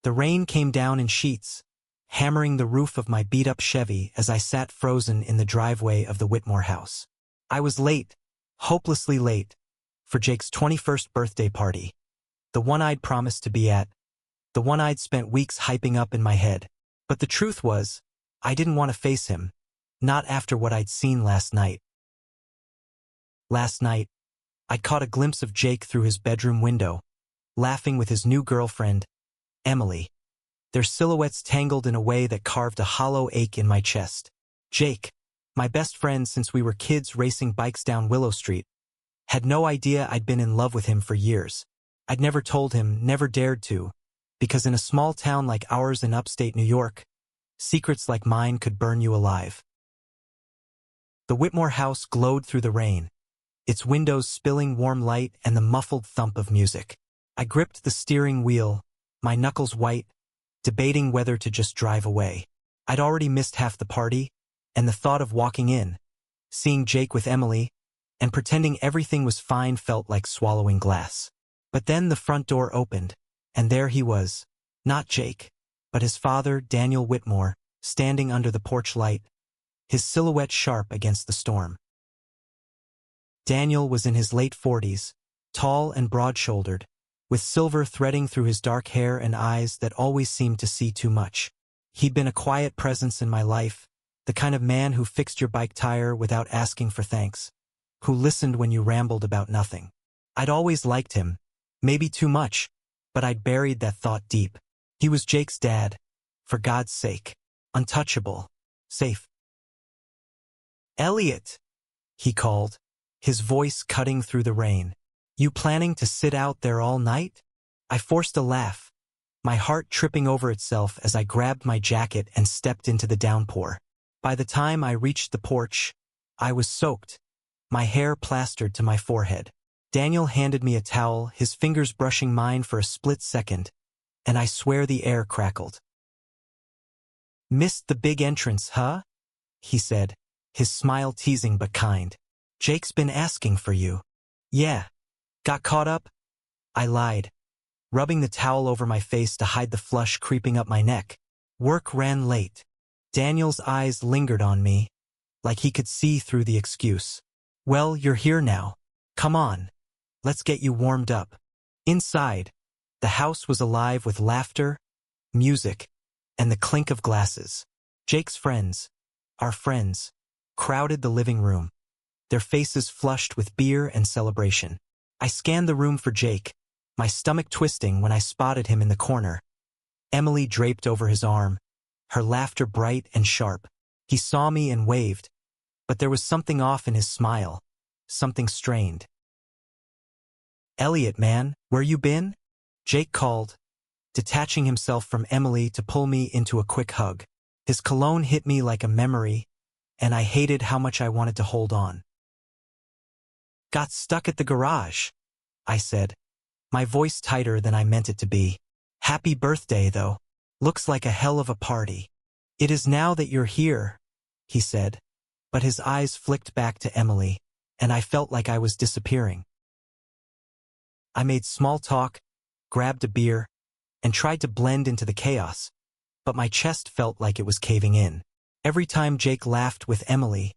The rain came down in sheets, hammering the roof of my beat-up Chevy as I sat frozen in the driveway of the Whitmore house. I was late, hopelessly late, for Jake's 21st birthday party. The one I'd promised to be at, the one I'd spent weeks hyping up in my head. But the truth was, I didn't want to face him, not after what I'd seen last night. Last night, I caught a glimpse of Jake through his bedroom window, laughing with his new girlfriend, Emily. Their silhouettes tangled in a way that carved a hollow ache in my chest. Jake, my best friend since we were kids racing bikes down Willow Street, had no idea I'd been in love with him for years. I'd never told him, never dared to, because in a small town like ours in upstate New York, secrets like mine could burn you alive. The Whitmore house glowed through the rain, its windows spilling warm light and the muffled thump of music. I gripped the steering wheel, my knuckles white, debating whether to just drive away. I'd already missed half the party, and the thought of walking in, seeing Jake with Emily, and pretending everything was fine felt like swallowing glass. But then the front door opened, and there he was, not Jake, but his father, Daniel Whitmore, standing under the porch light, his silhouette sharp against the storm. Daniel was in his late 40s, tall and broad-shouldered, with silver threading through his dark hair and eyes that always seemed to see too much. He'd been a quiet presence in my life, the kind of man who fixed your bike tire without asking for thanks, who listened when you rambled about nothing. I'd always liked him, maybe too much, but I'd buried that thought deep. He was Jake's dad, for God's sake, untouchable, safe. "Elliot," he called, his voice cutting through the rain. "You planning to sit out there all night?" I forced a laugh, my heart tripping over itself as I grabbed my jacket and stepped into the downpour. By the time I reached the porch, I was soaked, my hair plastered to my forehead. Daniel handed me a towel, his fingers brushing mine for a split second, and I swear the air crackled. "Missed the big entrance, huh?" he said, his smile teasing but kind. "Jake's been asking for you." "Yeah. Got caught up?" I lied, rubbing the towel over my face to hide the flush creeping up my neck. "Work ran late." Daniel's eyes lingered on me, like he could see through the excuse. "Well, you're here now. Come on. Let's get you warmed up." Inside, the house was alive with laughter, music, and the clink of glasses. Jake's friends, our friends, crowded the living room, their faces flushed with beer and celebration. I scanned the room for Jake, my stomach twisting when I spotted him in the corner. Emily draped over his arm, her laughter bright and sharp. He saw me and waved, but there was something off in his smile, something strained. "Elliot, man, where you been?" Jake called, detaching himself from Emily to pull me into a quick hug. His cologne hit me like a memory, and I hated how much I wanted to hold on. "Got stuck at the garage," I said, my voice tighter than I meant it to be. "Happy birthday, though. Looks like a hell of a party." "It is now that you're here," he said, but his eyes flicked back to Emily, and I felt like I was disappearing. I made small talk, grabbed a beer, and tried to blend into the chaos, but my chest felt like it was caving in. Every time Jake laughed with Emily,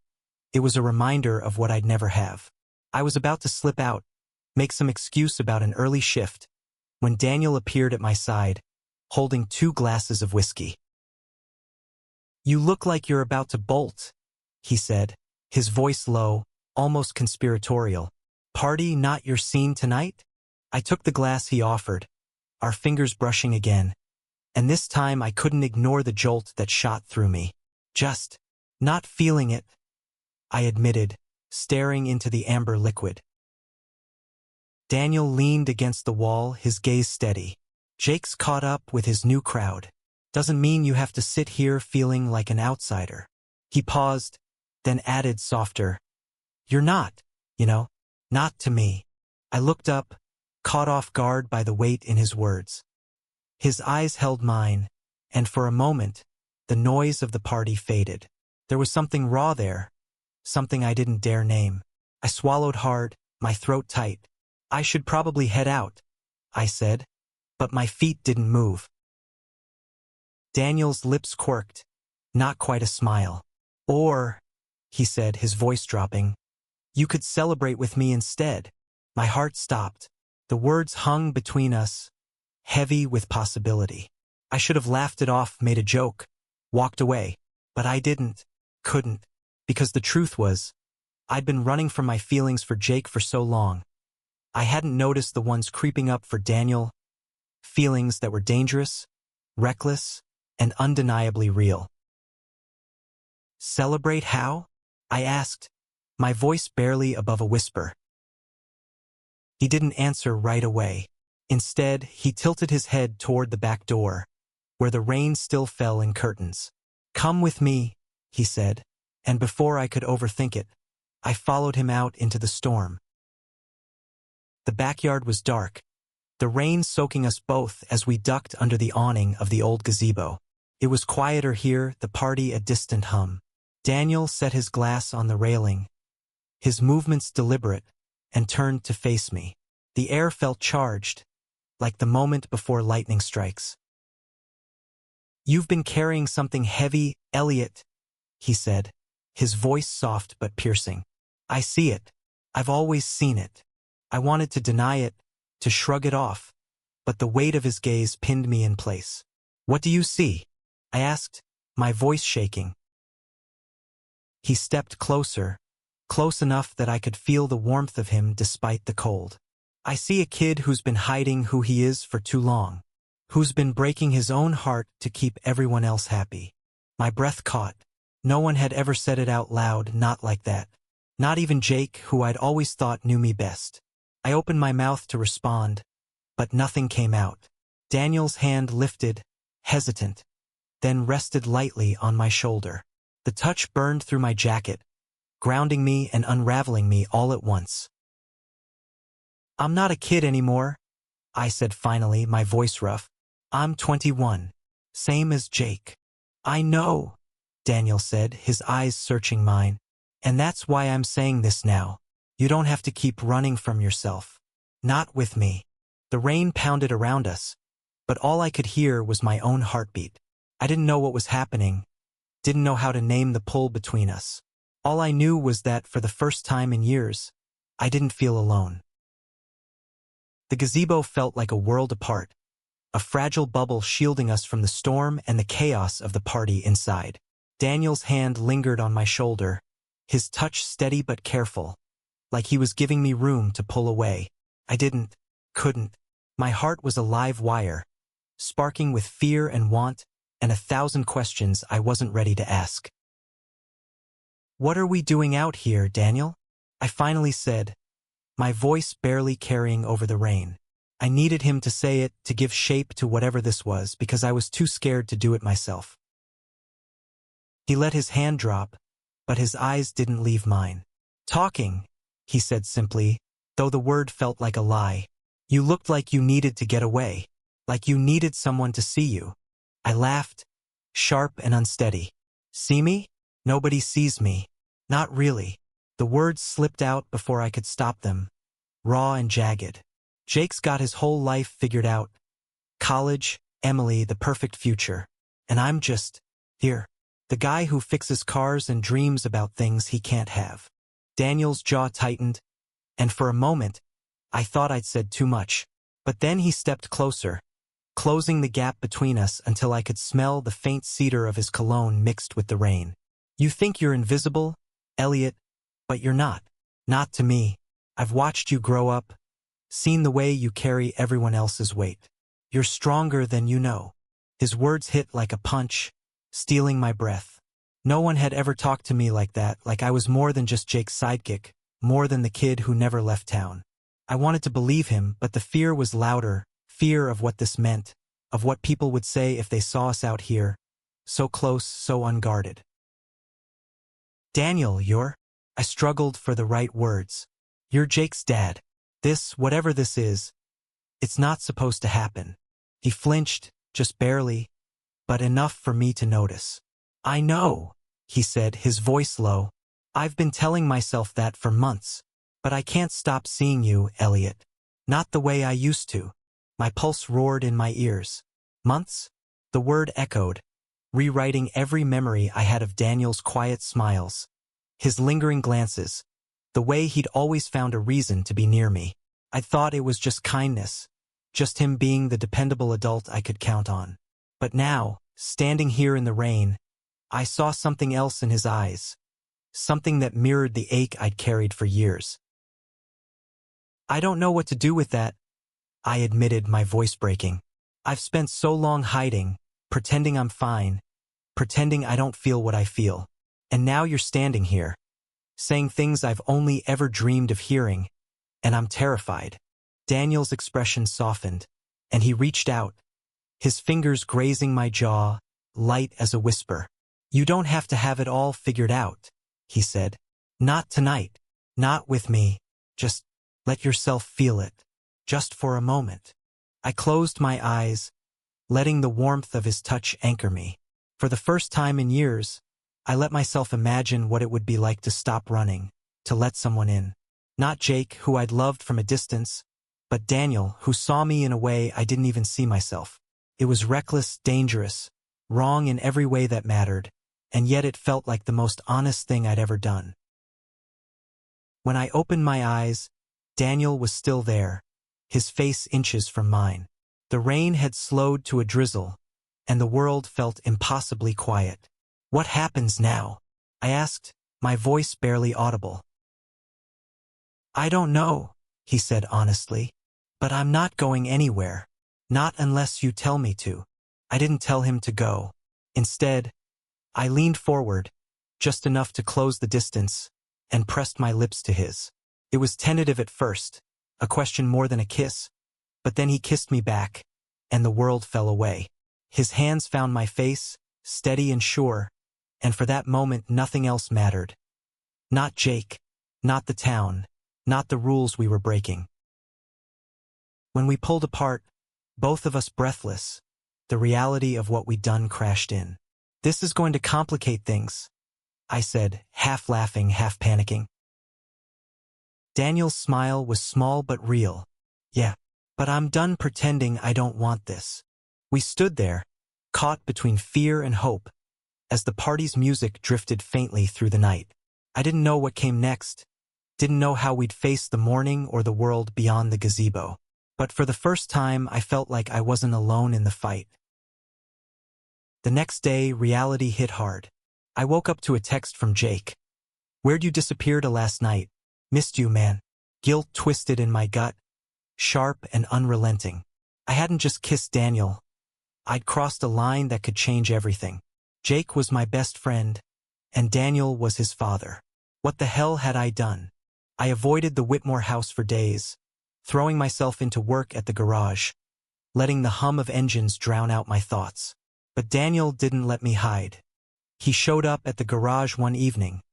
it was a reminder of what I'd never have. I was about to slip out, make some excuse about an early shift, when Daniel appeared at my side, holding 2 glasses of whiskey. "You look like you're about to bolt," he said, his voice low, almost conspiratorial. "Party not your scene tonight?" I took the glass he offered, our fingers brushing again, and this time I couldn't ignore the jolt that shot through me. "Just not feeling it," I admitted, staring into the amber liquid. Daniel leaned against the wall, his gaze steady. "Jake's caught up with his new crowd. Doesn't mean you have to sit here feeling like an outsider." He paused, then added softer, "You're not, not to me." I looked up, caught off guard by the weight in his words. His eyes held mine, and for a moment, the noise of the party faded. There was something raw there, something I didn't dare name. I swallowed hard, my throat tight. "I should probably head out," I said, but my feet didn't move. Daniel's lips quirked, not quite a smile. Or, he said, his voice dropping, you could celebrate with me instead. My heart stopped. The words hung between us, heavy with possibility. I should have laughed it off, made a joke, walked away. But I couldn't, because the truth was, I'd been running from my feelings for Jake for so long. I hadn't noticed the ones creeping up for Daniel, feelings that were dangerous, reckless, and undeniably real. Celebrate how? I asked, my voice barely above a whisper. He didn't answer right away. Instead, he tilted his head toward the back door, where the rain still fell in curtains. Come with me, he said, and before I could overthink it, I followed him out into the storm. The backyard was dark, the rain soaking us both as we ducked under the awning of the old gazebo. It was quieter here, the party a distant hum. Daniel set his glass on the railing, his movements deliberate, and turned to face me. The air felt charged, like the moment before lightning strikes. You've been carrying something heavy, Elliot, he said, his voice soft but piercing. I see it. I've always seen it. I wanted to deny it, to shrug it off, but the weight of his gaze pinned me in place. What do you see? I asked, my voice shaking. He stepped closer, close enough that I could feel the warmth of him despite the cold. I see a kid who's been hiding who he is for too long, who's been breaking his own heart to keep everyone else happy. My breath caught. No one had ever said it out loud, not like that. Not even Jake, who I'd always thought knew me best. I opened my mouth to respond, but nothing came out. Daniel's hand lifted, hesitant, then rested lightly on my shoulder. The touch burned through my jacket, grounding me and unraveling me all at once. I'm not a kid anymore, I said finally, my voice rough. I'm 21, same as Jake. I know, Daniel said, his eyes searching mine. And that's why I'm saying this now. You don't have to keep running from yourself. Not with me. The rain pounded around us, but all I could hear was my own heartbeat. I didn't know what was happening, didn't know how to name the pull between us. All I knew was that for the first time in years, I didn't feel alone. The gazebo felt like a world apart, a fragile bubble shielding us from the storm and the chaos of the party inside. Daniel's hand lingered on my shoulder, his touch steady but careful, like he was giving me room to pull away. I couldn't. My heart was a live wire, sparking with fear and want, and 1,000 questions I wasn't ready to ask. What are we doing out here, Daniel? I finally said, my voice barely carrying over the rain. I needed him to say it, to give shape to whatever this was, because I was too scared to do it myself. He let his hand drop, but his eyes didn't leave mine. Talking, he said simply, though the word felt like a lie. You looked like you needed to get away, like you needed someone to see you. I laughed, sharp and unsteady. See me? Nobody sees me. Not really. The words slipped out before I could stop them, raw and jagged. Jake's got his whole life figured out. College, Emily, the perfect future. And I'm just here. The guy who fixes cars and dreams about things he can't have. Daniel's jaw tightened, and for a moment, I thought I'd said too much. But then he stepped closer, closing the gap between us until I could smell the faint cedar of his cologne mixed with the rain. You think you're invisible, Elliot, but you're not. Not to me. I've watched you grow up, seen the way you carry everyone else's weight. You're stronger than you know. His words hit like a punch, stealing my breath. No one had ever talked to me like that, like I was more than just Jake's sidekick, more than the kid who never left town. I wanted to believe him, but the fear was louder, fear of what this meant, of what people would say if they saw us out here, so close, so unguarded. Daniel, I struggled for the right words. You're Jake's dad. This, whatever this is, it's not supposed to happen. He flinched, just barely, but enough for me to notice. I know, he said, his voice low. I've been telling myself that for months, but I can't stop seeing you, Elliot. Not the way I used to. My pulse roared in my ears. Months? The word echoed, rewriting every memory I had of Daniel's quiet smiles, his lingering glances, the way he'd always found a reason to be near me. I thought it was just kindness, just him being the dependable adult I could count on. But now, standing here in the rain, I saw something else in his eyes, something that mirrored the ache I'd carried for years. "I don't know what to do with that," I admitted, my voice breaking. "I've spent so long hiding, pretending I'm fine, pretending I don't feel what I feel. And now you're standing here, saying things I've only ever dreamed of hearing, and I'm terrified." Daniel's expression softened, and he reached out, his fingers grazing my jaw, light as a whisper. "You don't have to have it all figured out," he said. "Not tonight, not with me. Just let yourself feel it, just for a moment." I closed my eyes, letting the warmth of his touch anchor me. For the first time in years, I let myself imagine what it would be like to stop running, to let someone in. Not Jake, who I'd loved from a distance, but Daniel, who saw me in a way I didn't even see myself. It was reckless, dangerous, wrong in every way that mattered, and yet it felt like the most honest thing I'd ever done. When I opened my eyes, Daniel was still there, his face inches from mine. The rain had slowed to a drizzle, and the world felt impossibly quiet. "What happens now?" I asked, my voice barely audible. "I don't know," he said honestly, "but I'm not going anywhere. Not unless you tell me to." I didn't tell him to go. Instead, I leaned forward, just enough to close the distance, and pressed my lips to his. It was tentative at first, a question more than a kiss, but then he kissed me back, and the world fell away. His hands found my face, steady and sure, and for that moment nothing else mattered. Not Jake, not the town, not the rules we were breaking. When we pulled apart, both of us breathless, the reality of what we'd done crashed in. "This is going to complicate things," I said, half laughing, half panicking. Daniel's smile was small but real. "Yeah, but I'm done pretending I don't want this." We stood there, caught between fear and hope, as the party's music drifted faintly through the night. I didn't know what came next, didn't know how we'd face the morning or the world beyond the gazebo. But for the first time, I felt like I wasn't alone in the fight. The next day, reality hit hard. I woke up to a text from Jake. "Where'd you disappear to last night? Missed you, man." Guilt twisted in my gut, sharp and unrelenting. I hadn't just kissed Daniel. I'd crossed a line that could change everything. Jake was my best friend, and Daniel was his father. What the hell had I done? I avoided the Whitmore house for days, throwing myself into work at the garage, letting the hum of engines drown out my thoughts. But Daniel didn't let me hide. He showed up at the garage one evening,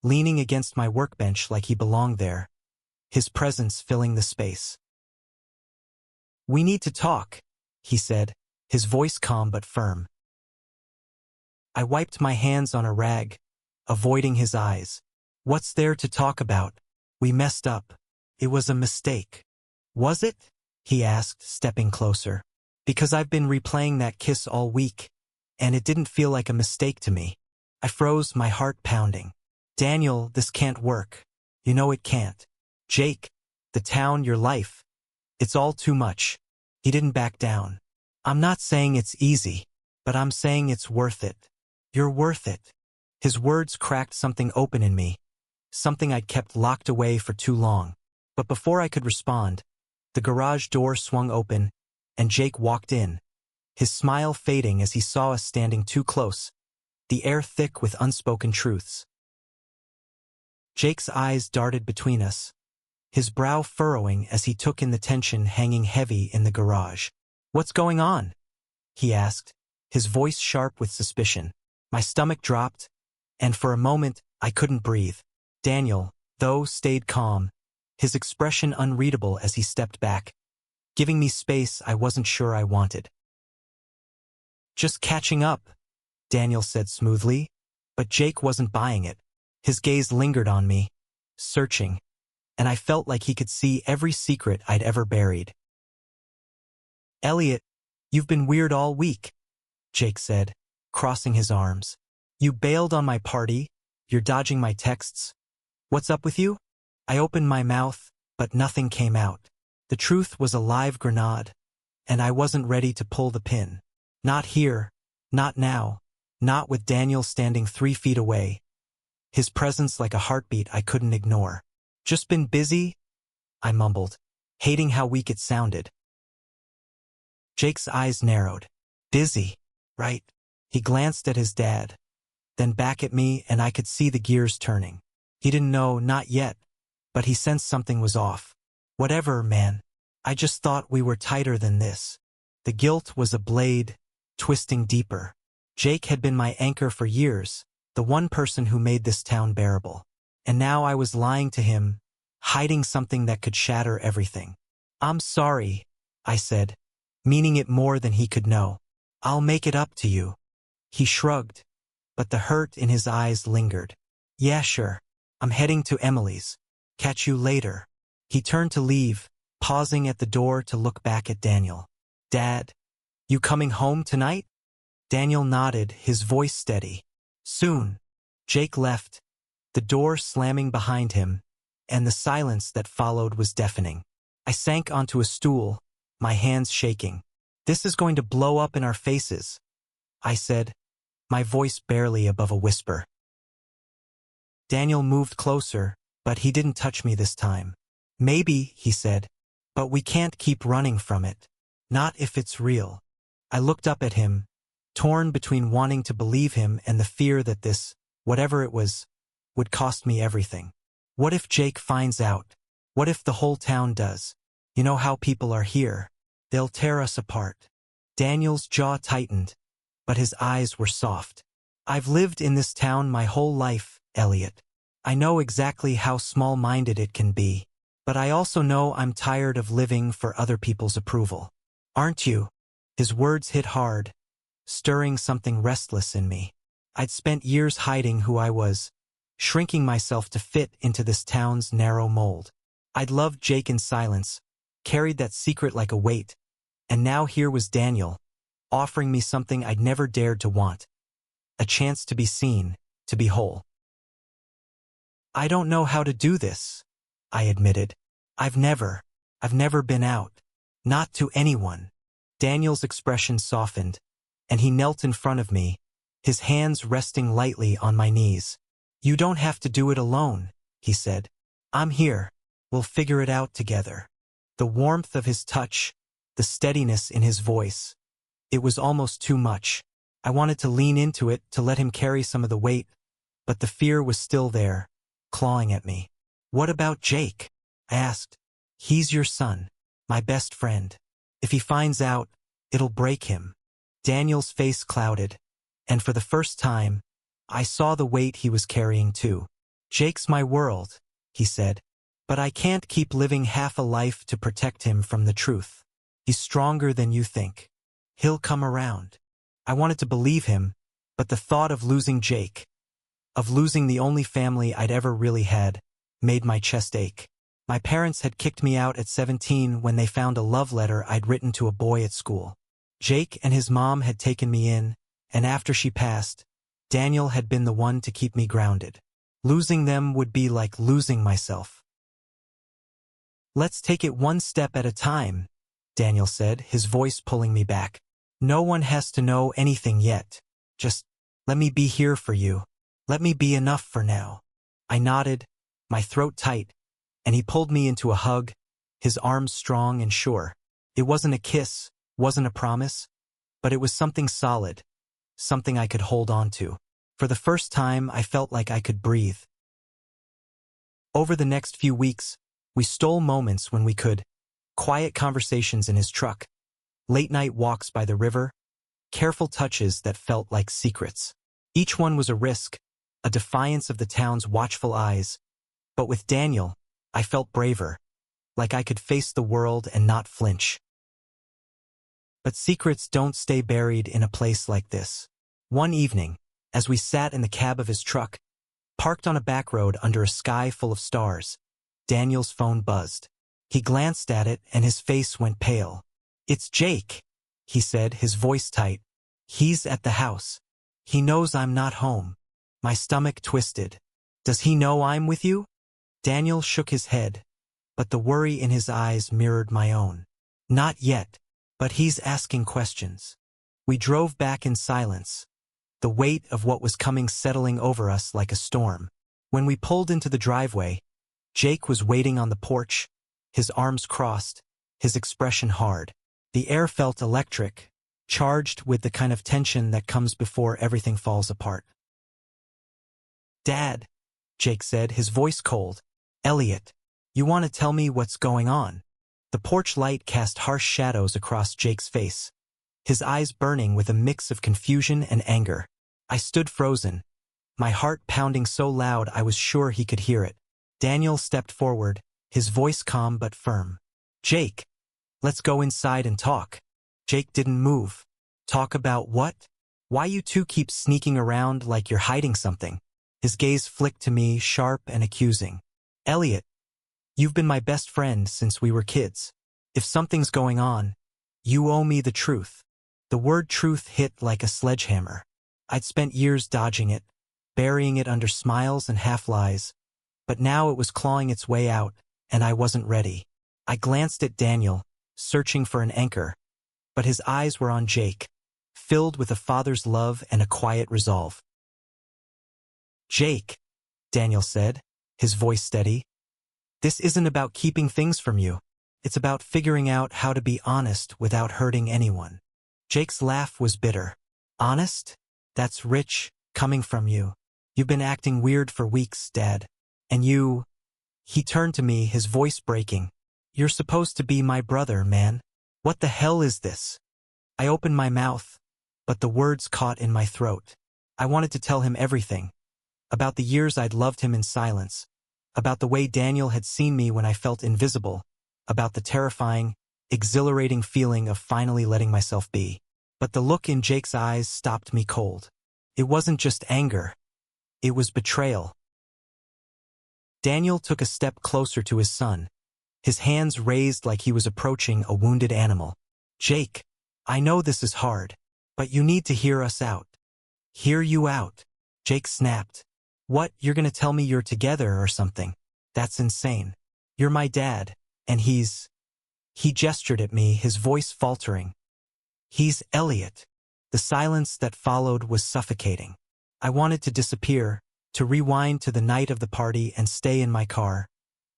leaning against my workbench like he belonged there, his presence filling the space. "We need to talk," he said, his voice calm but firm. I wiped my hands on a rag, avoiding his eyes. "What's there to talk about? We messed up. It was a mistake." "Was it?" he asked, stepping closer. "Because I've been replaying that kiss all week, and it didn't feel like a mistake to me." I froze, my heart pounding. "Daniel, this can't work. You know it can't. Jake, the town, your life. It's all too much." He didn't back down. "I'm not saying it's easy, but I'm saying it's worth it. You're worth it." His words cracked something open in me, something I'd kept locked away for too long. But before I could respond, the garage door swung open, and Jake walked in, his smile fading as he saw us standing too close, the air thick with unspoken truths. Jake's eyes darted between us, his brow furrowing as he took in the tension hanging heavy in the garage. "What's going on?" he asked, his voice sharp with suspicion. My stomach dropped, and for a moment I couldn't breathe. Daniel, though, stayed calm, his expression unreadable as he stepped back, giving me space I wasn't sure I wanted. "Just catching up," Daniel said smoothly, but Jake wasn't buying it. His gaze lingered on me, searching, and I felt like he could see every secret I'd ever buried. "Elliot, you've been weird all week," Jake said, crossing his arms. You bailed on my party? You're dodging my texts? What's up with you? I opened my mouth, but nothing came out. The truth was a live grenade, and I wasn't ready to pull the pin. Not here, not now, not with Daniel standing 3 feet away. His presence like a heartbeat I couldn't ignore. Just been busy? I mumbled, hating how weak it sounded. Jake's eyes narrowed. Busy, right? He glanced at his dad, then back at me, and I could see the gears turning. He didn't know, not yet, but he sensed something was off. Whatever, man. I just thought we were tighter than this. The guilt was a blade, twisting deeper. Jake had been my anchor for years, the one person who made this town bearable. And now I was lying to him, hiding something that could shatter everything. I'm sorry, I said, meaning it more than he could know. I'll make it up to you. He shrugged, but the hurt in his eyes lingered. Yeah, sure. I'm heading to Emily's. Catch you later. He turned to leave, pausing at the door to look back at Daniel. Dad, you coming home tonight? Daniel nodded, his voice steady. Soon. Jake left, the door slamming behind him, and the silence that followed was deafening. I sank onto a stool, my hands shaking. This is going to blow up in our faces, I said, my voice barely above a whisper. Daniel moved closer, but he didn't touch me this time. Maybe, he said, but we can't keep running from it. Not if it's real. I looked up at him, torn between wanting to believe him and the fear that this, whatever it was, would cost me everything. What if Jake finds out? What if the whole town does? You know how people are here. They'll tear us apart. Daniel's jaw tightened, but his eyes were soft. I've lived in this town my whole life, Elliot. I know exactly how small-minded it can be, but I also know I'm tired of living for other people's approval. Aren't you? His words hit hard, stirring something restless in me. I'd spent years hiding who I was, shrinking myself to fit into this town's narrow mold. I'd loved Jake in silence, carried that secret like a weight, and now here was Daniel, offering me something I'd never dared to want. A chance to be seen, to be whole. I don't know how to do this, I admitted. I've never been out. Not to anyone. Daniel's expression softened, and he knelt in front of me, his hands resting lightly on my knees. You don't have to do it alone, he said. I'm here. We'll figure it out together. The warmth of his touch, the steadiness in his voice. It was almost too much. I wanted to lean into it, to let him carry some of the weight, but the fear was still there, clawing at me. What about Jake? I asked. He's your son, my best friend. If he finds out, it'll break him. Daniel's face clouded, and for the first time, I saw the weight he was carrying too. Jake's my world, he said, but I can't keep living half a life to protect him from the truth. He's stronger than you think. He'll come around. I wanted to believe him, but the thought of losing Jake, of losing the only family I'd ever really had, made my chest ache. My parents had kicked me out at 17 when they found a love letter I'd written to a boy at school. Jake and his mom had taken me in, and after she passed, Daniel had been the one to keep me grounded. Losing them would be like losing myself. Let's take it one step at a time, Daniel said, his voice pulling me back. No one has to know anything yet. Just let me be here for you. Let me be enough for now. I nodded, my throat tight, and he pulled me into a hug, his arms strong and sure. It wasn't a kiss, wasn't a promise, but it was something solid, something I could hold on to. For the first time, I felt like I could breathe. Over the next few weeks, we stole moments when we could. Quiet conversations in his truck, late-night walks by the river, careful touches that felt like secrets. Each one was a risk, a defiance of the town's watchful eyes. But with Daniel, I felt braver, like I could face the world and not flinch. But secrets don't stay buried in a place like this. One evening, as we sat in the cab of his truck, parked on a back road under a sky full of stars, Daniel's phone buzzed. He glanced at it and his face went pale. It's Jake, he said, his voice tight, He's at the house. He knows I'm not home. My stomach twisted. Does he know I'm with you? Daniel shook his head, but the worry in his eyes mirrored my own. Not yet, but he's asking questions. We drove back in silence, the weight of what was coming settling over us like a storm. When we pulled into the driveway, Jake was waiting on the porch, his arms crossed, his expression hard. The air felt electric, charged with the kind of tension that comes before everything falls apart. "Dad," Jake said, his voice cold. "Elliot, you want to tell me what's going on?" The porch light cast harsh shadows across Jake's face, his eyes burning with a mix of confusion and anger. I stood frozen, my heart pounding so loud I was sure he could hear it. Daniel stepped forward, his voice calm but firm. "Jake, let's go inside and talk." Jake didn't move. "Talk about what? Why you two keep sneaking around like you're hiding something?" His gaze flicked to me, sharp and accusing. "Elliot, you've been my best friend since we were kids. If something's going on, you owe me the truth." The word truth hit like a sledgehammer. I'd spent years dodging it, burying it under smiles and half-lies, but now it was clawing its way out, and I wasn't ready. I glanced at Daniel, searching for an anchor, but his eyes were on Jake, filled with a father's love and a quiet resolve. "Jake," Daniel said, his voice steady, "this isn't about keeping things from you. It's about figuring out how to be honest without hurting anyone." Jake's laugh was bitter. "Honest? That's rich, coming from you. You've been acting weird for weeks, Dad. And you—" He turned to me, his voice breaking. "You're supposed to be my brother, man. What the hell is this?" I opened my mouth, but the words caught in my throat. I wanted to tell him everything. About the years I'd loved him in silence. About the way Daniel had seen me when I felt invisible. About the terrifying, exhilarating feeling of finally letting myself be. But the look in Jake's eyes stopped me cold. It wasn't just anger. It was betrayal. Daniel took a step closer to his son, his hands raised like he was approaching a wounded animal. "Jake, I know this is hard, but you need to hear us out." "Hear you out?" Jake snapped. "What, you're gonna tell me you're together or something? That's insane. You're my dad, and he's—" He gestured at me, his voice faltering. "He's Elliot." The silence that followed was suffocating. I wanted to disappear, to rewind to the night of the party and stay in my car,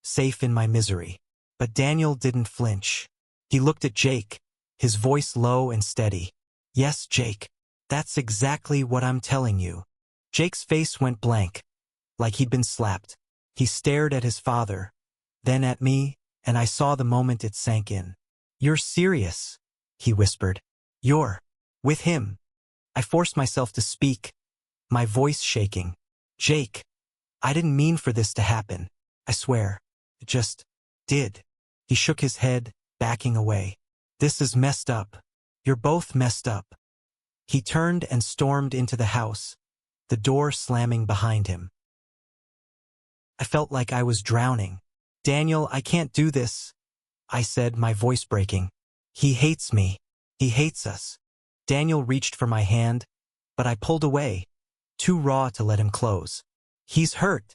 safe in my misery. But Daniel didn't flinch. He looked at Jake, his voice low and steady. "Yes, Jake, that's exactly what I'm telling you." Jake's face went blank, like he'd been slapped. He stared at his father, then at me, and I saw the moment it sank in. "You're serious," he whispered. "You're with him." I forced myself to speak, my voice shaking. "Jake, I didn't mean for this to happen. I swear. It just did." He shook his head, backing away. "This is messed up. You're both messed up." He turned and stormed into the house, the door slamming behind him. I felt like I was drowning. "Daniel, I can't do this," I said, my voice breaking. "He hates me. He hates us." Daniel reached for my hand, but I pulled away, too raw to let him close. "He's hurt,"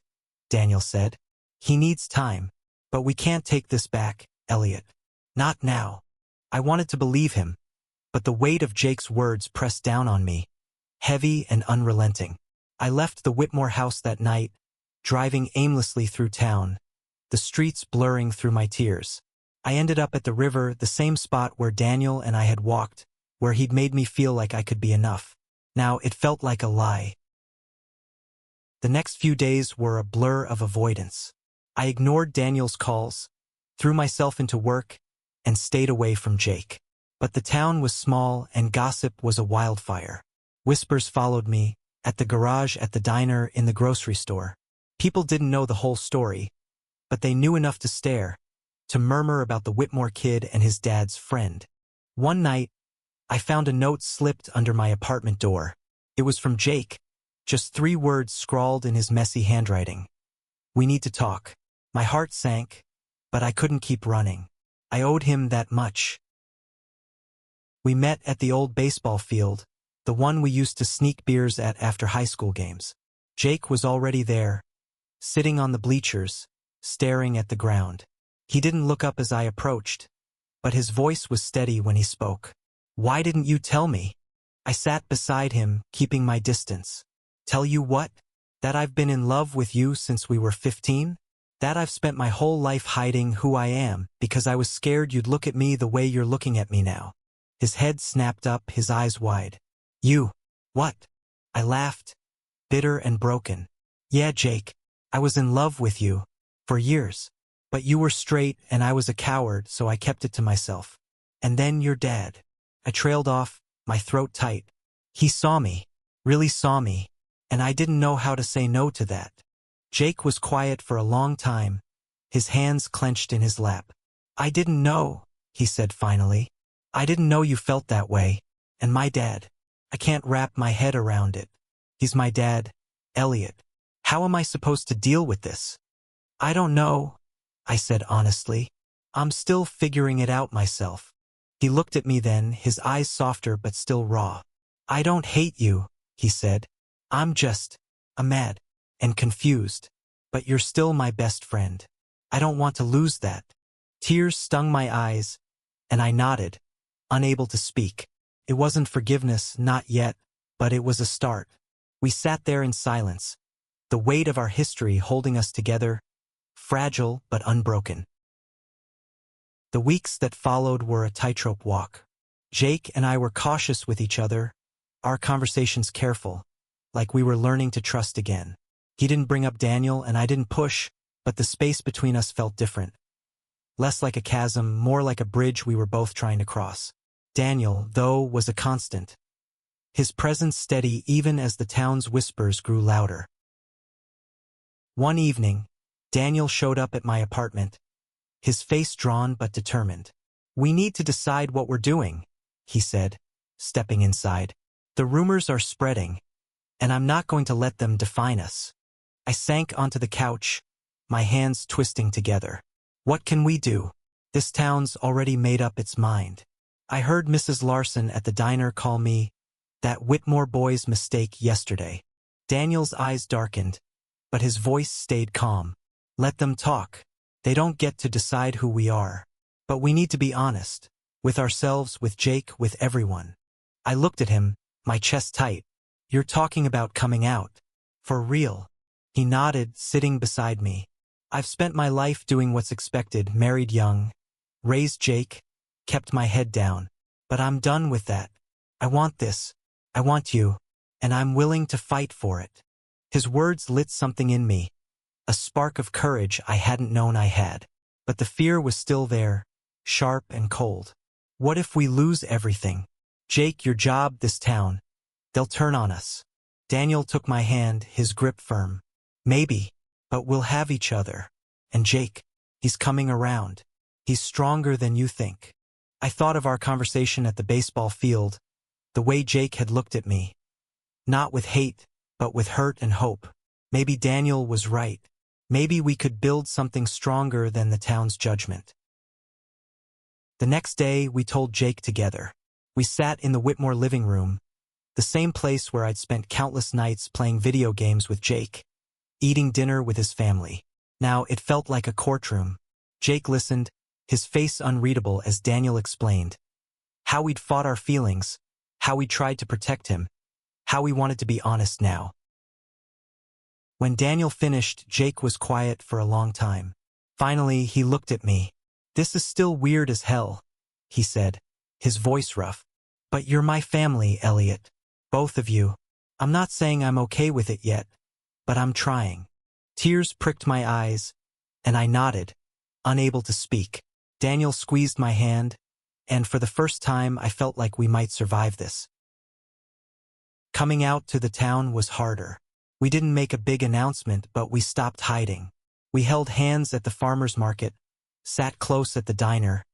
Daniel said. "He needs time. But we can't take this back, Elliot. Not now." I wanted to believe him, but the weight of Jake's words pressed down on me, heavy and unrelenting. I left the Whitmore house that night, driving aimlessly through town, the streets blurring through my tears. I ended up at the river, the same spot where Daniel and I had walked, where he'd made me feel like I could be enough. Now it felt like a lie. The next few days were a blur of avoidance. I ignored Daniel's calls, threw myself into work, and stayed away from Jake. But the town was small and gossip was a wildfire. Whispers followed me, at the garage, at the diner, in the grocery store. People didn't know the whole story, but they knew enough to stare, to murmur about the Whitmore kid and his dad's friend. One night, I found a note slipped under my apartment door. It was from Jake, just 3 words scrawled in his messy handwriting. "We need to talk." My heart sank, but I couldn't keep running. I owed him that much. We met at the old baseball field, the one we used to sneak beers at after high school games. Jake was already there, sitting on the bleachers, staring at the ground. He didn't look up as I approached, but his voice was steady when he spoke. "Why didn't you tell me?" I sat beside him, keeping my distance. "Tell you what? That I've been in love with you since we were 15? That I've spent my whole life hiding who I am because I was scared you'd look at me the way you're looking at me now." His head snapped up, his eyes wide. "You? What?" I laughed, bitter and broken. "Yeah, Jake, I was in love with you. For years. But you were straight and I was a coward, so I kept it to myself. And then your dad." I trailed off, my throat tight. He saw me, really saw me, and I didn't know how to say no to that. Jake was quiet for a long time, his hands clenched in his lap. "I didn't know," he said finally. "I didn't know you felt that way. And my dad. I can't wrap my head around it. He's my dad, Elliot. How am I supposed to deal with this?" "I don't know," I said honestly. "I'm still figuring it out myself." He looked at me then, his eyes softer but still raw. "I don't hate you," he said. I'm mad and confused. But you're still my best friend. I don't want to lose that." Tears stung my eyes, and I nodded, unable to speak. It wasn't forgiveness, not yet, but it was a start. We sat there in silence, the weight of our history holding us together, fragile but unbroken. The weeks that followed were a tightrope walk. Jake and I were cautious with each other, our conversations careful, like we were learning to trust again. He didn't bring up Daniel and I didn't push, but the space between us felt different. Less like a chasm, more like a bridge we were both trying to cross. Daniel, though, was a constant. His presence steady even as the town's whispers grew louder. One evening, Daniel showed up at my apartment, his face drawn but determined. "We need to decide what we're doing," he said, stepping inside. "The rumors are spreading, and I'm not going to let them define us." I sank onto the couch, my hands twisting together. "What can we do? This town's already made up its mind. I heard Mrs. Larson at the diner call me that Whitmore boy's mistake yesterday." Daniel's eyes darkened, but his voice stayed calm. "Let them talk. They don't get to decide who we are. But we need to be honest. With ourselves, with Jake, with everyone." I looked at him, my chest tight. "You're talking about coming out? For real?" He nodded, sitting beside me. "I've spent my life doing what's expected, married young, raised Jake, kept my head down. But I'm done with that. I want this. I want you. And I'm willing to fight for it." His words lit something in me, a spark of courage I hadn't known I had. But the fear was still there, sharp and cold. What if we lose everything? Jake, your job, this town. They'll turn on us. Daniel took my hand, his grip firm. "Maybe, but we'll have each other. And Jake, he's coming around. He's stronger than you think." I thought of our conversation at the baseball field, the way Jake had looked at me. Not with hate, but with hurt and hope. Maybe Daniel was right. Maybe we could build something stronger than the town's judgment. The next day, we told Jake together. We sat in the Whitmore living room, the same place where I'd spent countless nights playing video games with Jake, eating dinner with his family. Now it felt like a courtroom. Jake listened, his face unreadable as Daniel explained how we'd fought our feelings, how we tried to protect him, how we wanted to be honest now. When Daniel finished, Jake was quiet for a long time. Finally, he looked at me. "This is still weird as hell," he said, his voice rough. "But you're my family, Elliot. Both of you. I'm not saying I'm okay with it yet, but I'm trying." Tears pricked my eyes, and I nodded, unable to speak. Daniel squeezed my hand, and for the first time I felt like we might survive this. Coming out to the town was harder. We didn't make a big announcement, but we stopped hiding. We held hands at the farmer's market, sat close at the diner,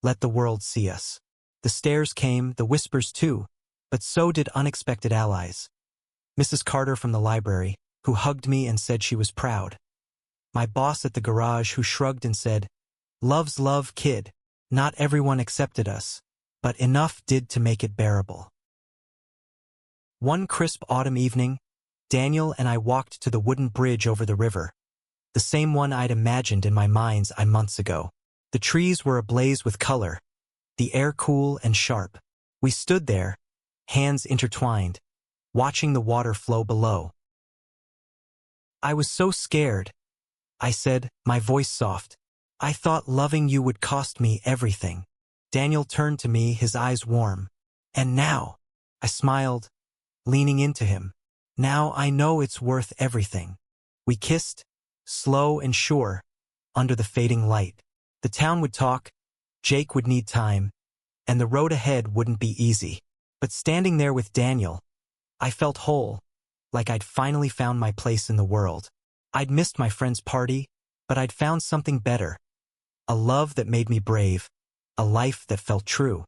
let the world see us. The stares came, the whispers too, but so did unexpected allies. Mrs. Carter from the library, who hugged me and said she was proud. My boss at the garage, who shrugged and said, "Love's love, kid." Not everyone accepted us, but enough did to make it bearable. One crisp autumn evening, Daniel and I walked to the wooden bridge over the river, the same one I'd imagined in my mind's eye months ago. The trees were ablaze with color, the air cool and sharp. We stood there, hands intertwined, watching the water flow below. I was so scared, I said, my voice soft. I thought loving you would cost me everything. Daniel turned to me, his eyes warm. And now, I smiled, leaning into him. Now I know it's worth everything. We kissed, slow and sure, under the fading light. The town would talk, Jake would need time, and the road ahead wouldn't be easy. But standing there with Daniel, I felt whole, like I'd finally found my place in the world. I'd missed my friend's party, but I'd found something better. A love that made me brave, a life that felt true.